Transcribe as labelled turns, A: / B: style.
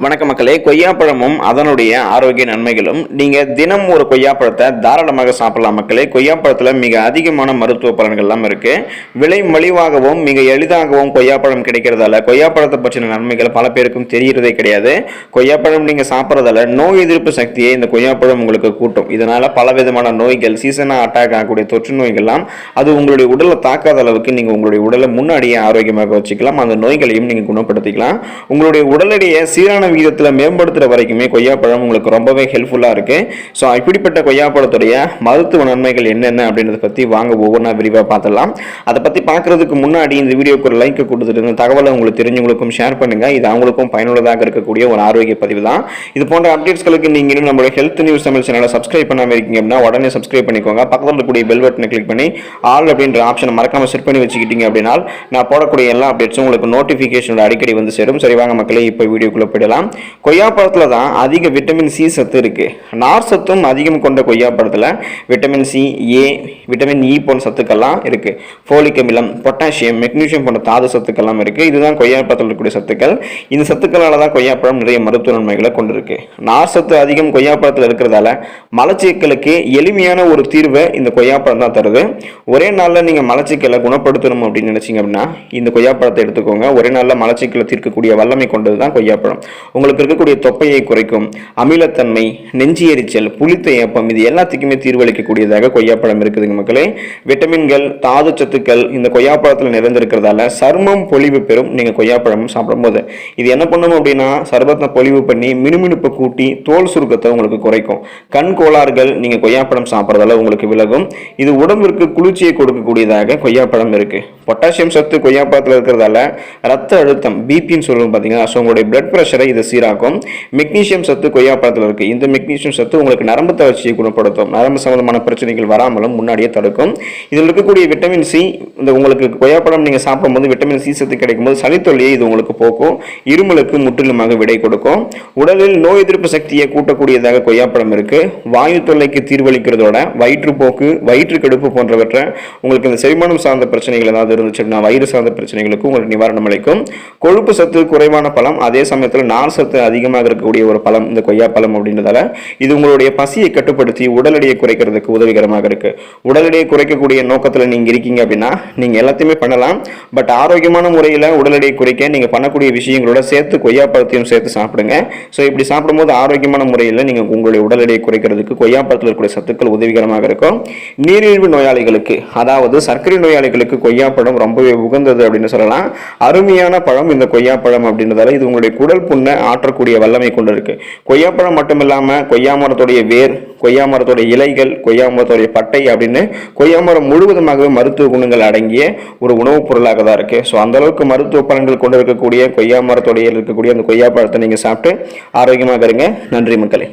A: வணக்க மக்களே, கொய்யாப்பழமும் அதனுடைய ஆரோக்கிய நன்மைகளும். நீங்க தினம் ஒரு கொய்யாப்பழத்தை தாராளமாக சாப்பிடலாம் மக்களே. கொய்யாப்பழத்துல மிக அதிகமான மருத்துவ பலன்கள்லாம் இருக்கு. விலை மலிவாகவும் மிக எளிதாகவும் கொய்யாப்பழம் கிடைக்கிறதால கொய்யாப்பழத்தை பற்றின நன்மைகள் பல பேருக்கும் தெரியறதே கிடையாது. கொய்யாப்பழம் நீங்க சாப்பிட்றதால நோய் எதிர்ப்பு சக்தியை இந்த கொய்யாப்பழம் உங்களுக்கு கூட்டும். இதனால பலவிதமான நோய்கள், சீசனா அட்டாக் ஆகக்கூடிய தொற்று நோய்கள்லாம் அது உங்களுடைய உடலை தாக்காத அளவுக்கு நீங்க உங்களுடைய உடலை முன்னாடியே ஆரோக்கியமாக வச்சுக்கலாம். அந்த நோய்களையும் நீங்க குணப்படுத்திக்கலாம். உங்களுடைய உடலுடைய சீரான விகிதத்தில் மேம்படுத்துற வரைக்குமே கொய்யாப்பழம் உங்களுக்கு ரொம்பவே ஹெல்ப்ஃபுல்லா இருக்கு. ஸோ இப்படிப்பட்ட கொய்யாப்பழத்துடைய மருத்துவ நன்மைகள் என்னென்ன அப்படின்றத பத்தி வாங்க ஒவ்வொன்றா விரிவாக பார்த்துடலாம். அதை பத்தி பார்க்கறதுக்கு முன்னாடி இந்த வீடியோக்கு ஒரு லைக் கொடுத்துட்டு இந்த தகவலை உங்களுக்கு தெரிஞ்சவங்களுக்கும் ஷேர் பண்ணுங்க. இது அவங்களுக்கும் பயனுள்ளதாக இருக்கக்கூடிய ஒரு ஆரோக்கிய பதிவு தான். இது போன்ற அப்டேட்ஸ்களுக்கு நீங்க இன்னும் நம்மளுடைய ஹெல்த் நியூஸ் தமிழ் சேனலை சப்ஸ்கிரைப் பண்ணாம இருக்கீங்க அப்படின்னா உடனே சப்ஸ்கிரைப் பண்ணிக்கோங்க. பக்கத்தில் இருக்கக்கூடிய பெல் பட்டனை கிளிக் பண்ணி ஆல் அப்படின்ற ஆப்ஷனை மறக்காம செட் பண்ணி வச்சுக்கிட்டீங்க அப்படின்னா நான் போடக்கூடிய எல்லா அப்டேட்ஸும் உங்களுக்கு நோட்டிஃபிகேஷன் அடிக்கடி வந்து சேரும். சரி வாங்க மக்களே, இப்போ வீடியோக்குள்ள போயிடலாம். கொய்யாப்பழத்துல தான் அதிக விட்டமின் சி சத்து இருக்கு. நார் சத்தும் அதிகம் கொண்ட கொய்யாப்பழத்துல விட்டமின் சி, ஏ, விட்டமின் இ போன்ற சத்துக்கள்லாம் இருக்கு. ஃபோலிக் அமிலம், பொட்டாசியம், மெக்னீசியம் போன்ற தாது சத்துக்கள்லாம் இருக்கு. இதுதான் கொய்யாப்பழத்தில் இருக்கக்கூடிய சத்துக்கள். இந்த சத்துக்களால தான் கொய்யாப்பழம் நிறைய மருத்துவ நன்மைகளை கொண்டிருக்கு. நார் சத்து அதிகம் கொய்யாப்பழத்தில் இருக்கிறதால மலச்சிக்கலுக்கு எளிமையான ஒரு தீர்வை இந்த கொய்யாப்பழம் தான் தருது. ஒரே நாளில் நீங்க மலச்சிக்கலை குணப்படுத்தணும் அப்படின்னு நினைச்சீங்க அப்படின்னா இந்த கொய்யாப்பழத்தை எடுத்துக்கோங்க. ஒரே நாளில் மலச்சிக்கலை தீர்க்கக்கூடிய வல்லமை கொண்டது தான் கொய்யாப்பழம். உங்களுக்கு இருக்கக்கூடிய தொப்பையை குறைக்கும், அமிலத்தன்மை, நெஞ்சு எரிச்சல், புளித்த ஏப்பம், இது எல்லாத்துக்குமே தீர்வளிக்கக்கூடியதாக கொய்யாப்பழம் இருக்குதுங்க மக்களே. விட்டமின்கள், தாது சத்துக்கள் இந்த கொய்யாப்பழத்தில் நிறைந்திருக்கிறதால சருமம் பொலிவு பெறும். நீங்க கொய்யாப்பழம் சாப்பிடும் போது இது என்ன பண்ணணும் அப்படின்னா சர்பத்தை பொலிவு பண்ணி மினுமினுப்பை கூட்டி தோல் சுருக்கத்தை உங்களுக்கு குறைக்கும். கண் கோளாறுகள் நீங்க கொய்யாப்பழம் சாப்பிட்றதால உங்களுக்கு விலகும். இது உடம்பிற்கு குளிர்ச்சியை கொடுக்கக்கூடியதாக கொய்யாப்பழம் இருக்கு. பொட்டாசியம் சத்து கொய்யாப்பழத்தில் இருக்கிறதால ரத்த அழுத்தம், பிபின்னு சொல்லுவோம் பார்த்தீங்கன்னா, உங்களுடைய பிளட் பிரஷரை இது சீராக்கும். மெக்னீசியம் சத்து கொய்யாப்பழத்தில் இருக்கு. இந்த மெக்னீசியம் சத்து உங்களுக்கு நரம்பு தளர்ச்சியை குணப்படுத்தும். நரம்பு சம்பந்தமான பிரச்சனைகள் வராமலும் முன்னாடியே தடுக்கும். இதில் இருக்கக்கூடிய விட்டமின் சி, இந்த உங்களுக்கு கொய்யாப்பழம் நீங்க சாப்பிடும்போது விட்டமின் சி சத்து கிடைக்கும் போது சளித்தொல்லியை இது உங்களுக்கு போக்கும். இருமலுக்கு முற்றிலுமாக விடை கொடுக்கும். உடலில் நோய் எதிர்ப்பு சக்தியை கூட்டக்கூடியதாக கொய்யாப்பழம் இருக்கு. வாயு தொல்லைக்கு தீர்வளிக்கிறதோட வயிற்றுப்போக்கு, வயிற்று கடுப்பு போன்றவற்றை உங்களுக்கு இந்த செரிமானம் சார்ந்த பிரச்சனைகள் ஏதாவது இருந்துச்சுன்னா வயிறு சார்ந்த பிரச்சனைகளுக்கும் உங்களுக்கு நிவாரணம் அளிக்கும். கொழுப்பு சத்து குறைவான பழம், அதே சமயத்தில் நார் சத்து அதிகமாக இருக்கக்கூடிய ஒரு பழம் இந்த கொய்யாப்பழம் அப்படின்றதால இது உங்களுடைய பசியை கட்டுப்படுத்தி உடல் எடையை குறைக்கிறதுக்கு உதவிகரமாக இருக்கு. உடல் எடையை குறைக்கக்கூடிய நோக்கத்தில் நீங்க இருக்கீங்க அப்படின்னா நீங்க எல்லாத்தையுமே பண்ணலாம். பட் ஆரோக்கியமான முறையில் உடல் எடையை குறைக்க நீங்க பண்ணக்கூடிய விஷயங்களோட சேர்த்து கொய்யாப்பழத்தையும் சேர்த்து சாப்பிடுங்க. ஸோ இப்படி சாப்பிடும்போது ஆரோக்கியமான முறையில் நீங்க உங்களுடைய உடல் எடையை குறைக்கிறதுக்கு கொய்யாப்பழத்தில் இருக்கக்கூடிய சத்துக்கள் உதவிகரமாக இருக்கும். நீரிழிவு நோயாளிகளுக்கு, அதாவது சர்க்கரை நோயாளிகளுக்கு கொய்யாப்பழம் ரொம்பவே உகந்தது அப்படின்னு சொல்லலாம். அருமையான பழம் இந்த கொய்யாப்பழம் அப்படின்றதால இது உங்களுடைய குடல் புண்ணை ஆற்றக்கூடிய வல்லமை கொண்டு இருக்கு. கொய்யாப்பழம் மட்டும் இல்லாம கொய்யா மரத்துடைய வேர், கொய்யா மரத்துடைய இலைகள், கொய்யா மரத்துடைய பட்டை அப்படின்னு கொய்யா மரம் முழுவதுமாகவே மருத்துவ குணங்கள் அடங்கிய ஒரு உணவுப் பொருளாக தான் இருக்கு. ஸோ அந்த அளவுக்கு மருத்துவ பலன்கள் கொண்டு இருக்கக்கூடிய கொய்யா மரத்துடைய இருக்கக்கூடிய அந்த கொய்யா பழத்தை நீங்க சாப்பிட்டு ஆரோக்கியமாக இருங்க. நன்றி மக்களே.